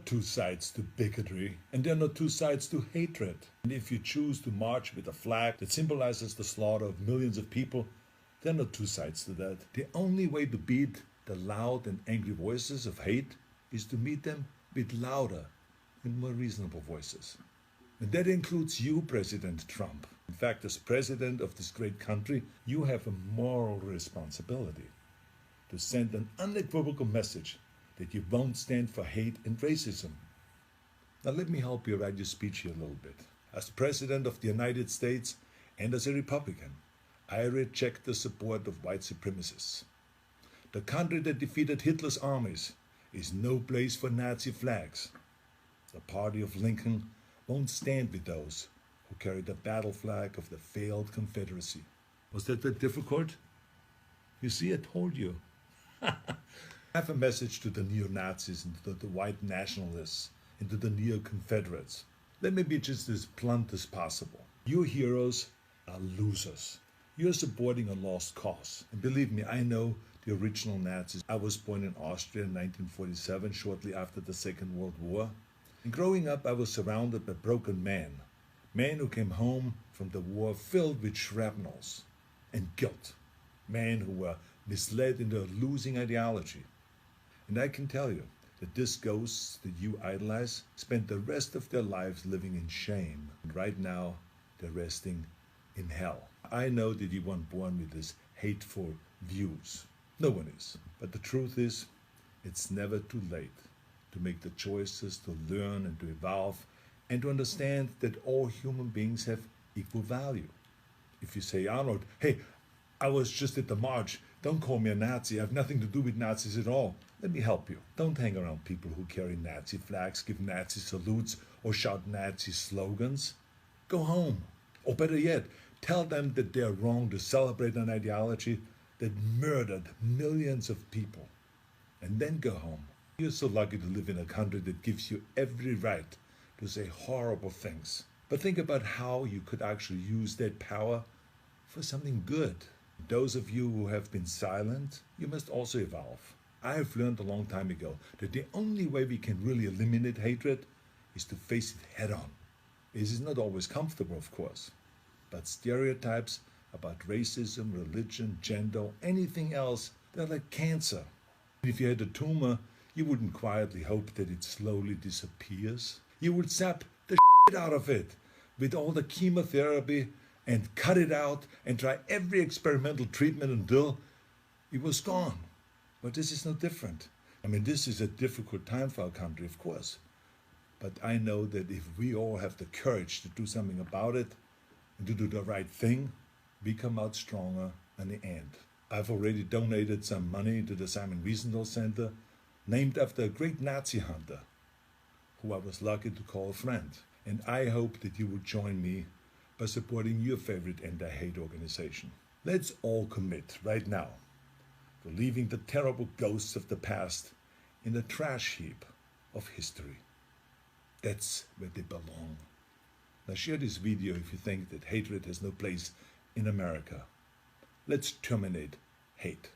not two sides to bigotry, and there are not two sides to hatred. And if you choose to march with a flag that symbolizes the slaughter of millions of people, there are not two sides to that. The only way to beat the loud and angry voices of hate is to meet them with louder and more reasonable voices. And that includes you, President Trump. In fact, as president of this great country, you have a moral responsibility to send an unequivocal message that you won't stand for hate and racism. Now let me help you write your speech here a little bit. As President of the United States and as a Republican, I reject the support of white supremacists. The country that defeated Hitler's armies is no place for Nazi flags. The party of Lincoln won't stand with those who carry the battle flag of the failed Confederacy. Was that very difficult? You see, I told you. I have a message to the neo-Nazis and to the white nationalists and to the neo-Confederates. Let me be just as blunt as possible. Your heroes are losers. You're supporting a lost cause. And believe me, I know the original Nazis. I was born in Austria in 1947, shortly after the Second World War. And growing up, I was surrounded by broken men who came home from the war filled with shrapnels and guilt, men who were misled into a losing ideology. And I can tell you that these ghosts that you idolize spent the rest of their lives living in shame. And right now, they're resting in hell. I know that you weren't born with these hateful views. No one is. But the truth is, it's never too late to make the choices, to learn and to evolve, and to understand that all human beings have equal value. If you say, Arnold, hey, I was just at the march, don't call me a Nazi, I have nothing to do with Nazis at all. Let me help you. Don't hang around people who carry Nazi flags, give Nazi salutes, or shout Nazi slogans. Go home. Or better yet, tell them that they're wrong to celebrate an ideology that murdered millions of people. And then go home. You're so lucky to live in a country that gives you every right to say horrible things. But think about how you could actually use that power for something good. Those of you who have been silent, you must also evolve. I have learned a long time ago that the only way we can really eliminate hatred is to face it head on. This is not always comfortable, of course, but stereotypes about racism, religion, gender, anything else, they're like cancer. If you had a tumor, you wouldn't quietly hope that it slowly disappears. You would sap the shit out of it with all the chemotherapy and cut it out and try every experimental treatment until it was gone. But this is no different. I mean, this is a difficult time for our country, of course. But I know that if we all have the courage to do something about it and to do the right thing, we come out stronger in the end. I've already donated some money to the Simon Wiesenthal Center, named after a great Nazi hunter, who I was lucky to call a friend. And I hope that you will join me by supporting your favorite anti-hate organization. Let's all commit right now to leaving the terrible ghosts of the past in the trash heap of history. That's where they belong. Now share this video if you think that hatred has no place in America. Let's terminate hate.